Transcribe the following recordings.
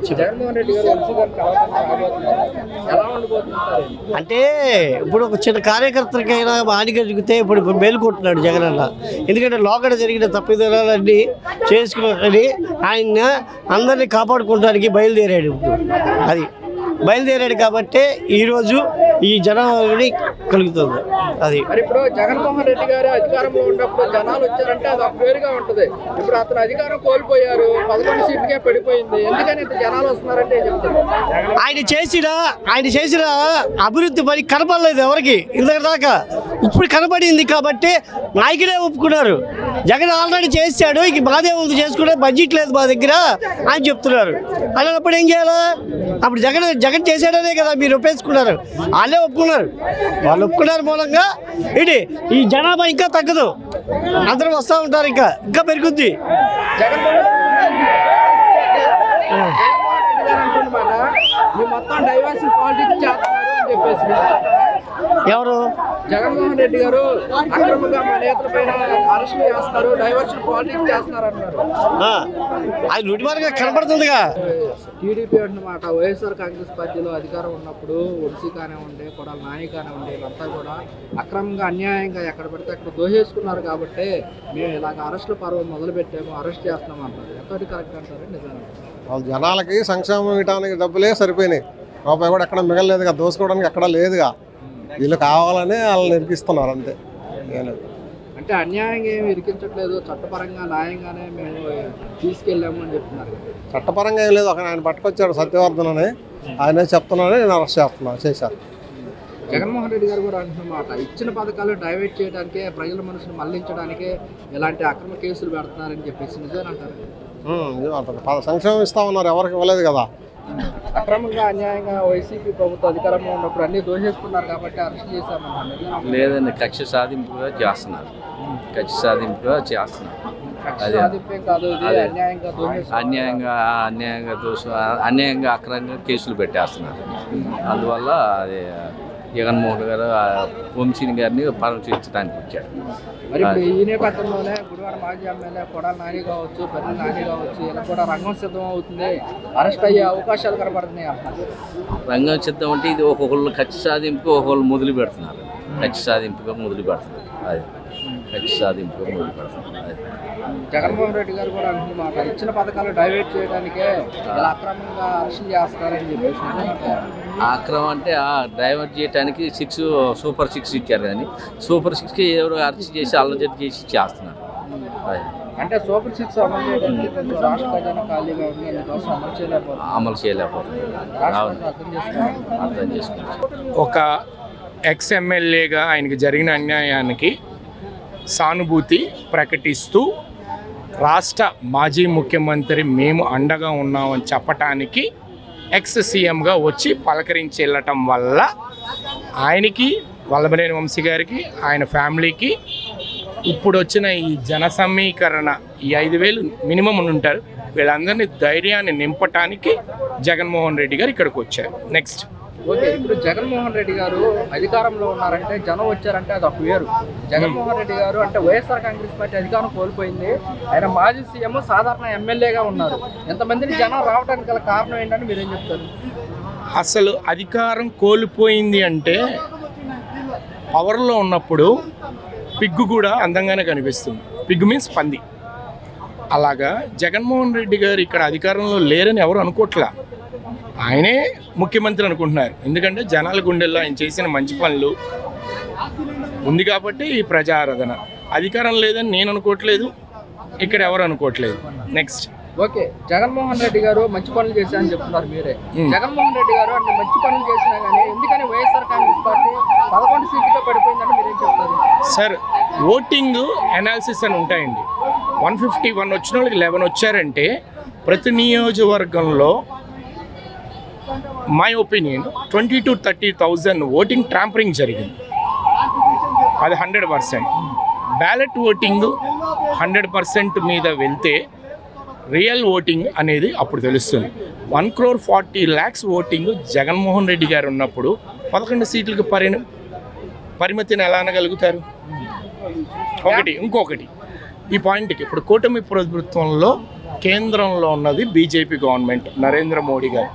జగన్మోహన్ రెడ్డి గారు అంటే ఇప్పుడు ఒక చిన్న కార్యకర్తలకైనా హాని కలిగితే ఇప్పుడు మేలుకుంటున్నాడు జగన్ అన్న. ఎందుకంటే లోకడ జరిగిన తప్పిదాలన్నీ చేసుకుని ఆయన అందరినీ కాపాడుకోవడానికి బయలుదేరాడు. ఇప్పుడు అది బయలుదేరాడు కాబట్టి ఈరోజు ఈ జనాన్ని కలుగుతుంది. అది ఇప్పుడు జగన్మోహన్ రెడ్డి గారు అధికారంలో ఉన్నప్పుడు జనాలు వచ్చారంటే అది ఒక వేరుగా ఉంటుంది. ఇప్పుడు అతను అధికారం కోల్పోయారు, 11 సీట్లకే పడిపోయింది. ఎందుకని జనాలు వస్తున్నారంటే ఆయన చేసిన అభివృద్ధి పని కనపడలేదు ఎవరికి ఇంతదాకా. ఇప్పుడు కనపడింది కాబట్టి నాయకుడే ఒప్పుకున్నారు. జగన్ ఆల్రెడీ చేశాడు, ఇక మాదే ఉంది చేసుకునే బడ్జెట్ లేదు మా దగ్గర అని చెప్తున్నారు. అన్నప్పుడు ఏం చేయాలా? అప్పుడు జగన్ చేశాడనే కదా మీరు ఒప్పేసుకున్నారు. వాళ్ళే ఒప్పుకున్నారు. వాళ్ళు ఒప్పుకున్నారు మూలంగా ఇది ఈ జనాభా ఇంకా తగ్గదు, అందరూ వస్తూ ఉంటారు, ఇంకా పెరుగుద్ది. మొత్తం డైవర్షన్ పాలిటిక్స్ చేస్తున్నారు అని చెప్పేసి ఎవరు? జగన్మోహన్ రెడ్డి గారు అక్రమంగా మా నేతల పైన అరెస్టులు చేస్తున్నారు, డైవర్షన్ పాలిటిక్స్ చేస్తున్నారు అంటున్నారు. అది రుడిమారుగా కనపడుతుందిగా. టీడీపీ అన్నమాట వైఎస్ఆర్ కాంగ్రెస్ పార్టీలో అధికారం ఉన్నప్పుడు వంశీ కానివ్వండి, కొడాల నాని కానివ్వండి, వీళ్ళంతా కూడా అక్రమంగా అన్యాయంగా ఎక్కడ పడితే అక్కడ దోషేసుకున్నారు కాబట్టి మేము ఇలాగ అరెస్టుల పర్వం మొదలు పెట్టాము, అరెస్ట్ చేస్తున్నాం అంటారు. ఎంతటి కరెక్ట్ అంటారు? నిజంగా వాళ్ళు జనాలకి సంక్షేమం ఇవ్వడానికి డబ్బులే సరిపోయినాయి, రూపాయి కూడా ఎక్కడ మిగలలేదుగా, దోసుకోవడానికి ఎక్కడా లేదుగా. వీళ్ళు కావాలని వాళ్ళని ఇరికిస్తున్నారు అంతే. అంటే అన్యాయంగా ఏమి ఇరికించట్లేదు, చట్టపరంగా న్యాయంగానే మేము తీసుకెళ్ళాము అని చెప్తున్నారు. చట్టపరంగా ఏం లేదు, అక్కడ ఆయన పట్టుకొచ్చాడు సత్యవర్ధన్ అని, ఆయనే చెప్తున్నాను, నేను అరెస్ట్ చేశారు. జగన్మోహన్ రెడ్డి గారు కూడా అంటున్నమాట ఇచ్చిన పథకాలు డైవర్ట్ చేయడానికే, ప్రజల మనసును మళ్లించడానికే ఇలాంటి అక్రమ కేసులు పెడుతున్నారని చెప్పేసి నిజమేనంటారు? సంక్షేమం ఇస్తా ఉన్నారు, ఎవరికి ఇవ్వలేదు కదా. అక్రమంగా అన్యాయంగా వైసీపీ ప్రభుత్వం అధికారంలో ఉన్నప్పుడు అన్ని దోషేసుకున్నారు కాబట్టి అరెస్ట్ చేశామన్నారు. లేదండి, కక్ష సాధింపుగా చేస్తున్నారు. అన్యాయంగా అక్రమంగా కేసులు పెట్టేస్తున్నారు. అందువల్ల అది జగన్మోహన్ గారు వంశీని గారిని పరామర్శించడానికి వచ్చాడు. మరి ఇప్పుడు ఈ నేపథ్యంలోనే గుడివాడ మాజీ ఎమ్మెల్యే కొడాల నాని కావచ్చు, పెద్ద నాని కావచ్చు, ఇలా కూడా రంగం సిద్ధం అవుతుంది, అరెస్ట్ అయ్యే అవకాశాలు కనబడుతున్నాయి. రంగం సిద్ధం అంటే ఇది ఒక్కొక్కళ్ళు కక్ష సాధింపు, ఒక్కొక్కళ్ళు మొదలు పెడుతున్నారు. కక్ష సాధింపుగా మొదలు పెడుతున్నారు. అది కక్ష సాధింపుగా మొదలు పెడుతున్నారు. జగన్మోహన్ రెడ్డి గారు కూడా అంటున్నమాట ఇచ్చిన పథకాలు డైవర్ట్ చేయడానికే ఇలా అక్రమంగా అరెస్ట్ చేస్తారని చెప్పేసి. అక్రమం అంటే డైవర్ట్ చేయడానికి సూపర్ 6 ఇచ్చారు, కానీ సూపర్ 6కి ఎవరు అరెస్ట్ చేసి అల్లజడి చేసి చేస్తున్నారు. అంటే సూపర్ 6 అమలు చేయడానికి రాష్ట్ర ఖజానా ఖాళీగా ఉంది, అందుకోసం అమలు చేయలేకపోతున్నారు. అర్థం చేసుకున్నారు. ఒక ఎక్స్ ఎమ్మెల్యేగా ఆయనకి జరిగిన అన్యాయానికి సానుభూతి ప్రకటిస్తూ రాష్ట్ర మాజీ ముఖ్యమంత్రి మేము అండగా ఉన్నామని చెప్పటానికి ఎక్స్ సీఎంగా వచ్చి పలకరించి వెళ్ళటం వల్ల ఆయనకి, వల్లభనేని వంశీ గారికి, ఆయన ఫ్యామిలీకి ఇప్పుడు వచ్చిన ఈ జన సమీకరణ ఈ 5,000 మినిమం ఉంటారు, వీళ్ళందరినీ ధైర్యాన్ని నింపటానికి జగన్మోహన్ రెడ్డి గారు ఇక్కడికి వచ్చారు. నెక్స్ట్ ఓకే, ఇప్పుడు జగన్మోహన్ రెడ్డి గారు అధికారంలో ఉన్నారంటే జనం వచ్చారంటే అది ఒక వేరు. జగన్మోహన్ రెడ్డి గారు అంటే వైఎస్ఆర్ కాంగ్రెస్ పార్టీ అధికారం కోల్పోయింది, ఆయన మాజీ సీఎం సాధారణ ఎమ్మెల్యేగా ఉన్నారు. ఎంతమందిని జనం రావడానికి గల కారణం ఏంటని మీరేం చెప్తారు? అసలు అధికారం కోల్పోయింది అంటే పవర్లో ఉన్నప్పుడు పిగ్గు కూడా అందంగానే కనిపిస్తుంది. పిగ్గు మీన్స్ పంది. అలాగా జగన్మోహన్ రెడ్డి గారు ఇక్కడ అధికారంలో లేరని ఎవరు అనుకోవట్లా, ఆయనే ముఖ్యమంత్రి అనుకుంటున్నారు. ఎందుకంటే జనాల గుండెల్లో ఆయన చేసిన మంచి పనులు ఉంది కాబట్టి ఈ ప్రజారాధన. అధికారం లేదని నేను అనుకోవట్లేదు, ఇక్కడ ఎవరు అనుకోవట్లేదు. నెక్స్ట్ ఓకే, జగన్మోహన్ రెడ్డి గారు మంచి పనులు చేశారని చెప్తున్నారు మీరే. జగన్మోహన్ రెడ్డి గారు అంటే మంచి పనులు చేసినా కానీ ఎందుకని వైఎస్ఆర్ కాంగ్రెస్ పార్టీ 11 సీట్లుగా పడిపోయిందని మీరేం చెప్తారు? సార్, ఓటింగ్ అనాలిసిస్ అని ఉంటాయండి. 151 వచ్చిన వాళ్ళకి 11 వచ్చారంటే ప్రతి నియోజకవర్గంలో మై ఒపీనియన్ 20 to 30,000 ఓటింగ్ ట్రాంపరింగ్ జరిగింది. అది 100%. బ్యాలెట్ ఓటింగ్ 100% మీద వెళ్తే రియల్ ఓటింగ్ అనేది అప్పుడు తెలుస్తుంది. 1,40,00,000 ఓటింగ్ జగన్మోహన్ రెడ్డి గారు ఉన్నప్పుడు 11 సీట్లకు పరిమితిని ఎలా అనగలుగుతారు? ఇంకొకటి ఈ పాయింట్కి ఇప్పుడు కూటమి ప్రభుత్వంలో కేంద్రంలో ఉన్నది బీజేపీ గవర్నమెంట్, నరేంద్ర మోడీ గారు.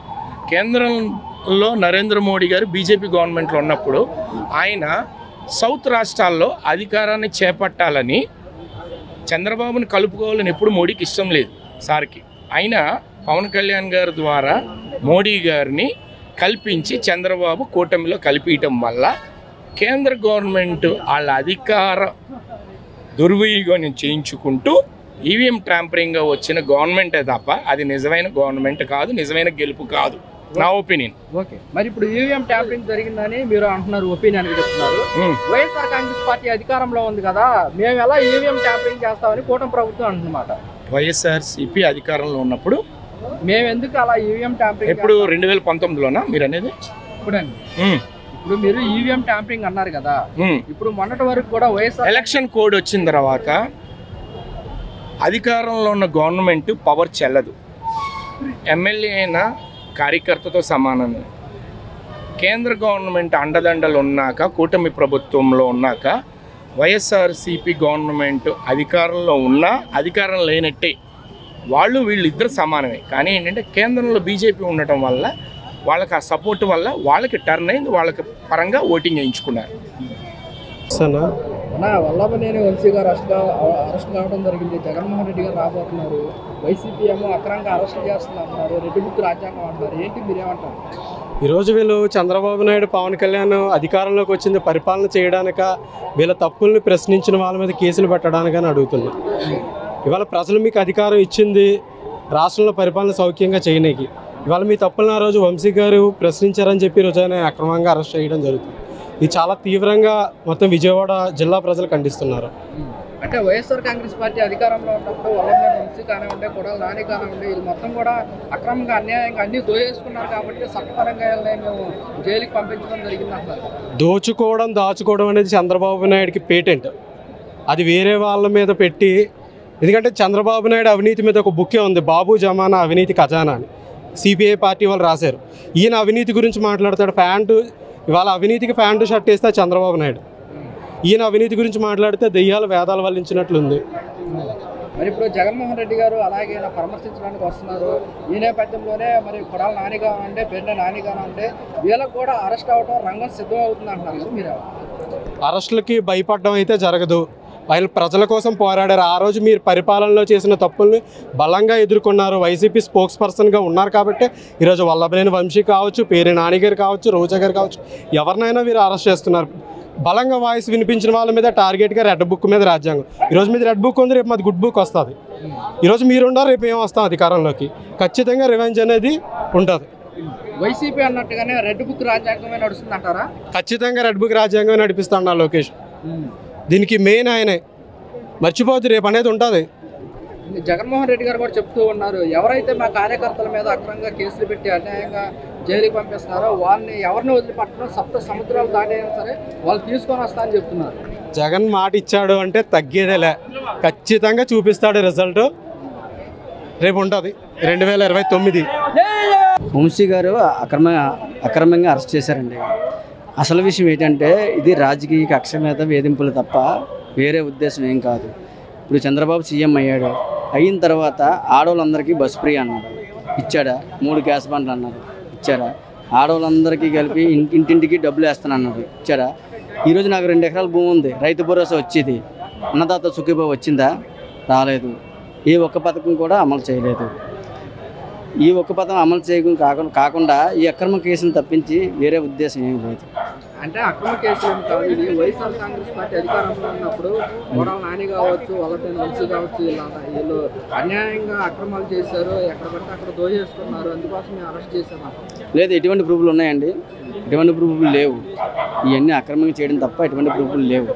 కేంద్రంలో నరేంద్ర మోడీ గారు బీజేపీ గవర్నమెంట్లో ఉన్నప్పుడు ఆయన సౌత్ రాష్ట్రాల్లో అధికారాన్ని చేపట్టాలని చంద్రబాబుని కలుపుకోవాలని ఎప్పుడు మోడీకి ఇష్టం లేదు సార్కి. అయినా పవన్ కళ్యాణ్ గారి ద్వారా మోడీ గారిని కల్పించి చంద్రబాబు కూటమిలో కలిపించడం వల్ల కేంద్ర గవర్నమెంట్ వాళ్ళ అధికార దుర్వినియోగం చేయించుకుంటూ ఈవీఎం ట్యాంపరింగ్గా వచ్చిన గవర్నమెంటే తప్ప అది నిజమైన గవర్నమెంట్ కాదు, నిజమైన గెలుపు కాదు, నా ఒపీనియన్. ఓకే, మరి ఇప్పుడు ఈవీఎం ట్యాంపరింగ్ జరిగిందని మీరు అంటున్నారు, ఒపీనియన్ చెప్తున్నారు. వైఎస్ఆర్ కాంగ్రెస్ పార్టీ అధికారంలో ఉంది కదా, మేము ఎలా ఈవీఎం ట్యాంపరింగ్ చేస్తామని కూటమి ప్రభుత్వం అంటున్నమాట. వైఎస్ఆర్సీపీ అధికారంలో ఉన్నప్పుడు మేము ఎందుకు అలా ఈవీఎం ట్యాంపరింగ్? ఎప్పుడు 2019లోనా మీరు అనేది? ఇప్పుడు మీరు ఈవీఎం ట్యాంపరింగ్ అన్నారు కదా, ఇప్పుడు మొన్నటి వరకు కూడా వైఎస్ఆర్ ఎలక్షన్ కోడ్ వచ్చిన తర్వాత అధికారంలో ఉన్న గవర్నమెంట్ పవర్ చెల్లదు. ఎమ్మెల్యే అయినా కార్యకర్తతో సమానమే. కేంద్ర గవర్నమెంట్ అండదండలు ఉన్నాక, కూటమి ప్రభుత్వంలో ఉన్నాక వైఎస్ఆర్సీపీ గవర్నమెంట్ అధికారంలో ఉన్నా అధికారం లేనట్టే. వాళ్ళు వీళ్ళిద్దరు సమానమే. కానీ ఏంటంటే కేంద్రంలో బీజేపీ ఉండటం వల్ల వాళ్ళకి ఆ సపోర్ట్ వల్ల వాళ్ళకి టర్న్ అయింది, వాళ్ళకి పరంగా ఓటింగ్ వేయించుకున్నారు. వల్లభనేని వంశీ గారు అరెస్ట్ కావడం జరిగింది. జగన్మోహన్ రెడ్డి గారు రాబోతున్నారు. వైసీపీ ఏమో అక్రమంగా అరెస్ట్ చేస్తున్నారు, రెడ్డి బుక్ రాజ్యాంగం అంటారు. ఏంటి మీరేమంటారు? ఈరోజు వీళ్ళు చంద్రబాబు నాయుడు, పవన్ కళ్యాణ్ అధికారంలోకి వచ్చింది పరిపాలన చేయడానిక, వీళ్ళ తప్పుల్ని ప్రశ్నించిన వాళ్ళ మీద కేసులు పెట్టడానికని అడుగుతున్నారు. ఇవాళ ప్రజలు మీకు అధికారం ఇచ్చింది రాష్ట్రంలో పరిపాలన సౌఖ్యంగా చేయడానికి. ఇవాళ మీ తప్పులను ఆ రోజు వంశీ గారు ప్రశ్నించారని చెప్పి రోజు ఆయన అక్రమంగా అరెస్ట్ చేయడం జరుగుతుంది. ఇది చాలా తీవ్రంగా మొత్తం విజయవాడ జిల్లా ప్రజలు ఖండిస్తున్నారు. అంటే వైఎస్ఆర్ కాంగ్రెస్ పార్టీ అధికారంలో ఉన్నప్పుడు వల్లభనేని వంశీ కానివ్వండి, కొడాలి నాని కానివ్వండి, వీళ్ళు మొత్తం కూడా అక్రమంగా అన్యాయంగా అన్ని దోయేసుకున్నారు కాబట్టి చట్టపరంగా మేము జైలుకి పంపించడం జరిగింది అంటారు. దోచుకోవడం, దాచుకోవడం అనేది చంద్రబాబు నాయుడికి పేటెంట్. అది వేరే వాళ్ళ మీద పెట్టి, ఎందుకంటే చంద్రబాబు నాయుడు అవినీతి మీద ఒక బుక్కే ఉంది, బాబు జమానా అవినీతి ఖజానా అని. సిపిఐ పార్టీ వాళ్ళు రాశారు. ఈయన అవినీతి గురించి మాట్లాడతాడు. ఇవాళ అవినీతికి ప్యాంటు షర్ట్ వేస్తే చంద్రబాబు నాయుడు. ఈయన అవినీతి గురించి మాట్లాడితే దెయ్యాలు వేదాలు వల్లించినట్లుంది. మరి ఇప్పుడు జగన్మోహన్ రెడ్డి గారు అలాగే పరామర్శించడానికి వస్తున్నారు. ఈ నేపథ్యంలోనే మరి కొడాలి నాని కానివ్వండి, పెండ నాని కానివ్వండి, వీళ్ళకు కూడా అరెస్ట్ అవ్వడం రంగం సిద్ధం అవుతుంది అంటున్నారు. మీరు అరెస్టులకి భయపడడం అయితే జరగదు. వాళ్ళు ప్రజల కోసం పోరాడారు. ఆ రోజు మీరు పరిపాలనలో చేసిన తప్పుల్ని బలంగా ఎదుర్కొన్నారు. వైసీపీ స్పోక్స్ పర్సన్గా ఉన్నారు కాబట్టి ఈరోజు వల్లభనేని వంశీ కావచ్చు, పేరు నాని గారు కావచ్చు, రోజా గారు కావచ్చు, ఎవరినైనా మీరు అరెస్ట్ చేస్తున్నారు. బలంగా వాయిస్ వినిపించిన వాళ్ళ మీద టార్గెట్గా రెడ్ బుక్ మీద రాజ్యాంగం. ఈరోజు మీద రెడ్ బుక్ ఉంది, రేపు మాది గుడ్ బుక్ వస్తుంది. ఈరోజు మీరుండారు, రేపు ఏం వస్తాం అధికారంలోకి. ఖచ్చితంగా రివెంజ్ అనేది ఉంటుంది. వైసీపీ అన్నట్టుగానే రెడ్ బుక్ రాజ్యాంగమే నడుస్తుంది అంటారా? ఖచ్చితంగా రెడ్ బుక్ రాజ్యాంగమే నడిపిస్తాడు లోకేష్. దీనికి మెయిన్ ఆయనే, మర్చిపోద్దు, రేపు అనేది ఉంటుంది. జగన్మోహన్ రెడ్డి గారు కూడా చెప్తూ ఉన్నారు, ఎవరైతే మా కార్యకర్తల మీద అక్రమంగా కేసులు పెట్టి అన్యాయంగా జైలుకి పంపిస్తున్నారో వాళ్ళని ఎవరిని వదిలిపట్టడం, సప్త సముద్రాలు దాటైనా సరే వాళ్ళు తీసుకొని వస్తా అని చెప్తున్నారు. జగన్ మాట ఇచ్చాడు అంటే తగ్గేదేలే, ఖచ్చితంగా చూపిస్తాడు రిజల్ట్. రేపు ఉంటుంది 2029. వంశీ గారు అక్రమంగా అరెస్ట్ చేశారండి. అసలు విషయం ఏంటంటే ఇది రాజకీయ కక్ష మీద వేధింపులు తప్ప వేరే ఉద్దేశం ఏం కాదు. ఇప్పుడు చంద్రబాబు సీఎం అయ్యాడు, అయిన తర్వాత ఆడవాళ్ళందరికీ బస్ ఫ్రీ అన్నాడు, ఇచ్చాడా? 3 గ్యాస్ బండ్లు అన్నారు, ఇచ్చారా? ఆడవాళ్ళందరికీ కలిపి ఇంటింటికి డబ్బులు వేస్తానన్నారు, ఇచ్చారా? ఈరోజు నాకు 2 ఎకరాల భూమి ఉంది, రైతు భరోసా వచ్చేది, అన్నదాత సుఖీభావ వచ్చిందా? రాలేదు. ఏ ఒక్క పథకం కూడా అమలు చేయలేదు. ఈ ఒక్క పథకం అమలు చేయడం కాకుండా ఈ అక్రమ కేసును తప్పించి వేరే ఉద్దేశం ఏమీ లేదు. అంటే అక్రమ కేసులు ఏమి కాదు. ఇది వైఎస్ఆర్ కాంగ్రెస్ పార్టీ అధికారంలో ఉన్నప్పుడు కొడాలి నాని కావచ్చు, వల్లభనేని వంశీ కావచ్చు, వీళ్ళు అన్యాయంగా అక్రమాలు చేశారు, ఎక్కడ పడితే అక్కడ దోచేసుకున్నారు, అందుకోసం మేము అరెస్ట్ చేశాము. లేదు, ఎటువంటి ప్రూఫ్లు ఉన్నాయండి? ఎటువంటి ప్రూఫ్లు లేవు. ఇవన్నీ అక్రమంగా చేయడం తప్ప ఎటువంటి ప్రూఫ్లు లేవు.